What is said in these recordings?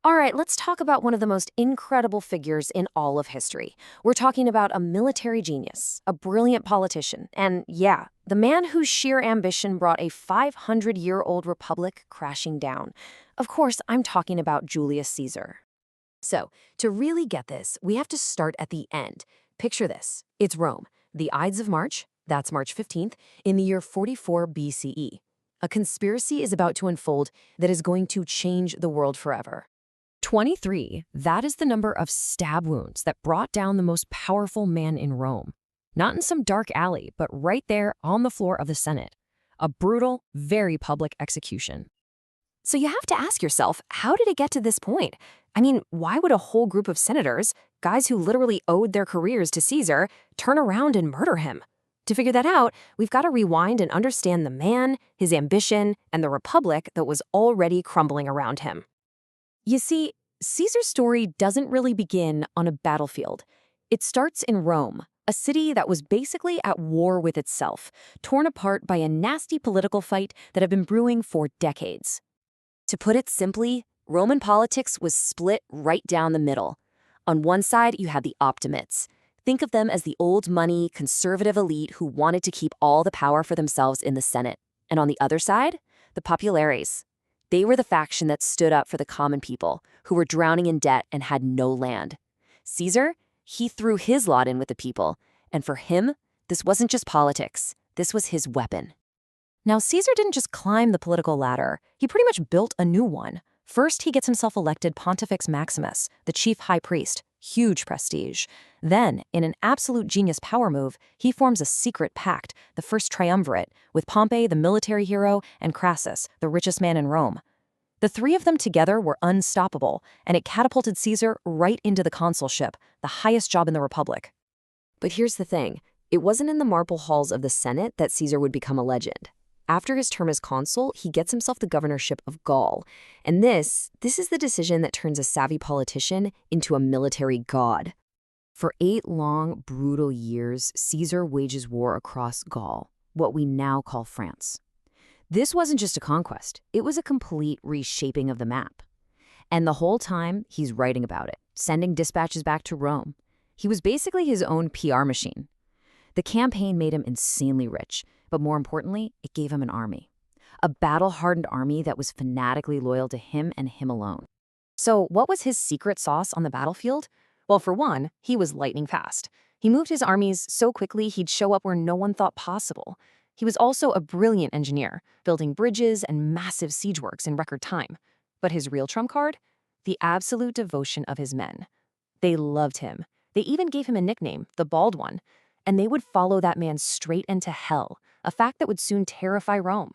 All right, let's talk about one of the most incredible figures in all of history. We're talking about a military genius, a brilliant politician, and yeah, the man whose sheer ambition brought a 500-year-old republic crashing down. Of course, I'm talking about Julius Caesar. So, to really get this, we have to start at the end. Picture this. It's Rome, the Ides of March, that's March 15th, in the year 44 BCE. A conspiracy is about to unfold that is going to change the world forever. 23, that is the number of stab wounds that brought down the most powerful man in Rome. Not in some dark alley, but right there on the floor of the Senate. A brutal, very public execution. So you have to ask yourself, how did it get to this point? I mean, why would a whole group of senators, guys who literally owed their careers to Caesar, turn around and murder him? To figure that out, we've got to rewind and understand the man, his ambition, and the republic that was already crumbling around him. You see, Caesar's story doesn't really begin on a battlefield. It starts in Rome, a city that was basically at war with itself, torn apart by a nasty political fight that had been brewing for decades. To put it simply, Roman politics was split right down the middle. On one side, you had the optimates. Think of them as the old money, conservative elite who wanted to keep all the power for themselves in the Senate. And on the other side, the populares. They were the faction that stood up for the common people, who were drowning in debt and had no land. Caesar, he threw his lot in with the people, and for him, this wasn't just politics, this was his weapon. Now, Caesar didn't just climb the political ladder, he pretty much built a new one. First, he gets himself elected Pontifex Maximus, the chief high priest, huge prestige. Then, in an absolute genius power move, he forms a secret pact, the first triumvirate, with Pompey, the military hero, and Crassus, the richest man in Rome. The three of them together were unstoppable, and it catapulted Caesar right into the consulship, the highest job in the Republic. But here's the thing, it wasn't in the marble halls of the Senate that Caesar would become a legend. After his term as consul, he gets himself the governorship of Gaul. And this is the decision that turns a savvy politician into a military god. For 8 long, brutal years, Caesar wages war across Gaul, what we now call France. This wasn't just a conquest, it was a complete reshaping of the map. And the whole time, he's writing about it, sending dispatches back to Rome. He was basically his own PR machine. The campaign made him insanely rich, but more importantly, it gave him an army. A battle-hardened army that was fanatically loyal to him and him alone. So what was his secret sauce on the battlefield? Well, for one, he was lightning fast. He moved his armies so quickly he'd show up where no one thought possible. He was also a brilliant engineer, building bridges and massive siege works in record time. But his real trump card? The absolute devotion of his men. They loved him. They even gave him a nickname, the Bald One. And they would follow that man straight into hell, a fact that would soon terrify Rome.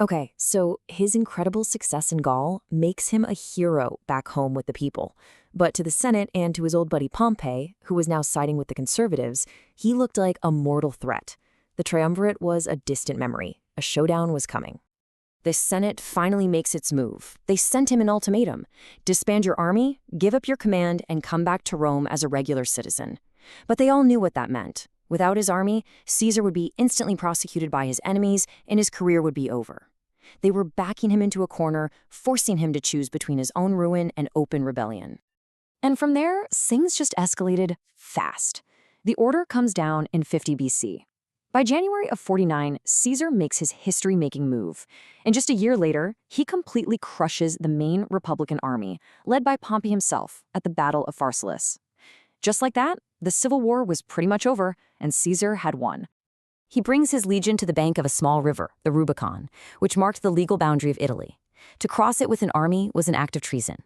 Okay, so his incredible success in Gaul makes him a hero back home with the people. But to the Senate and to his old buddy Pompey, who was now siding with the conservatives, he looked like a mortal threat. The triumvirate was a distant memory. A showdown was coming. The Senate finally makes its move. They sent him an ultimatum. Disband your army, give up your command, and come back to Rome as a regular citizen. But they all knew what that meant. Without his army, Caesar would be instantly prosecuted by his enemies, and his career would be over. They were backing him into a corner, forcing him to choose between his own ruin and open rebellion. And from there, things just escalated fast. The order comes down in 50 BC. By January of 49, Caesar makes his history-making move. And just a year later, he completely crushes the main Republican army, led by Pompey himself, at the Battle of Pharsalus. Just like that, the civil war was pretty much over, and Caesar had won. He brings his legion to the bank of a small river, the Rubicon, which marked the legal boundary of Italy. To cross it with an army was an act of treason.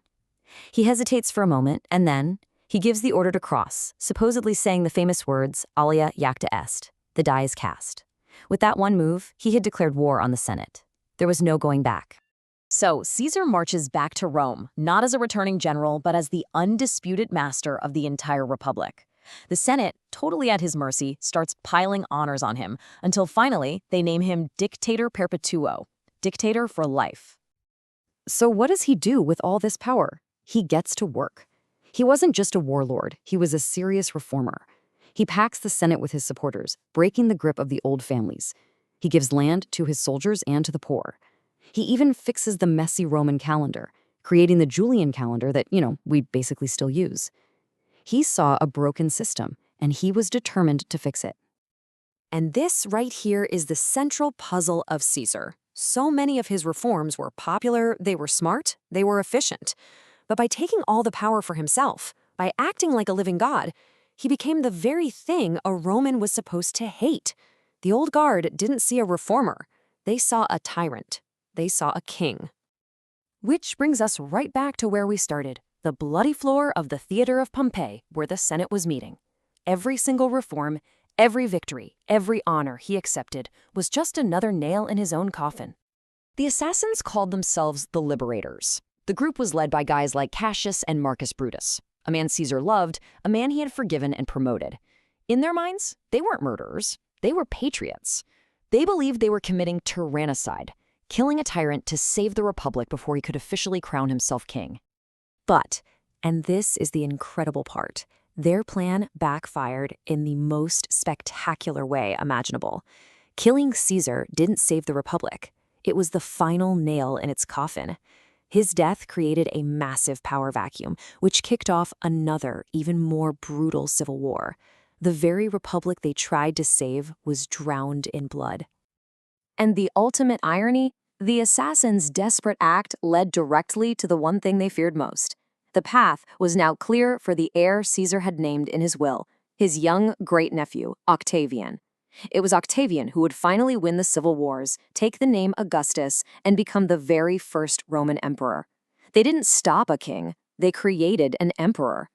He hesitates for a moment, and then he gives the order to cross, supposedly saying the famous words, alia jacta est, the die is cast. With that one move, he had declared war on the Senate. There was no going back. So Caesar marches back to Rome, not as a returning general, but as the undisputed master of the entire republic. The Senate, totally at his mercy, starts piling honors on him, until finally they name him Dictator Perpetuo, dictator for life. So what does he do with all this power? He gets to work. He wasn't just a warlord, he was a serious reformer. He packs the Senate with his supporters, breaking the grip of the old families. He gives land to his soldiers and to the poor. He even fixes the messy Roman calendar, creating the Julian calendar that, we basically still use. He saw a broken system, and he was determined to fix it. And this right here is the central puzzle of Caesar. So many of his reforms were popular, they were smart, they were efficient. But by taking all the power for himself, by acting like a living god, he became the very thing a Roman was supposed to hate. The old guard didn't see a reformer. They saw a tyrant. They saw a king. Which brings us right back to where we started, the bloody floor of the theater of Pompeii, where the Senate was meeting. Every single reform, every victory, every honor he accepted was just another nail in his own coffin. The assassins called themselves the Liberators. The group was led by guys like Cassius and Marcus Brutus, a man Caesar loved, a man he had forgiven and promoted. In their minds, they weren't murderers. They were patriots. They believed they were committing tyrannicide, killing a tyrant to save the Republic before he could officially crown himself king. But, and this is the incredible part, their plan backfired in the most spectacular way imaginable. Killing Caesar didn't save the Republic. It was the final nail in its coffin. His death created a massive power vacuum, which kicked off another, even more brutal civil war. The very republic they tried to save was drowned in blood. And the ultimate irony? The assassins' desperate act led directly to the one thing they feared most. The path was now clear for the heir Caesar had named in his will, his young great-nephew, Octavian. It was Octavian who would finally win the civil wars, take the name Augustus, and become the very first Roman emperor. They didn't stop a king, they created an emperor.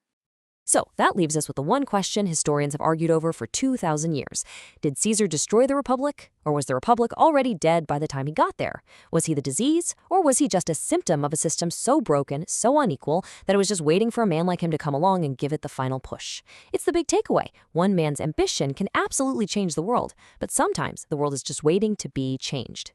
So that leaves us with the one question historians have argued over for 2,000 years. Did Caesar destroy the Republic, or was the Republic already dead by the time he got there? Was he the disease, or was he just a symptom of a system so broken, so unequal, that it was just waiting for a man like him to come along and give it the final push? It's the big takeaway. One man's ambition can absolutely change the world, but sometimes the world is just waiting to be changed.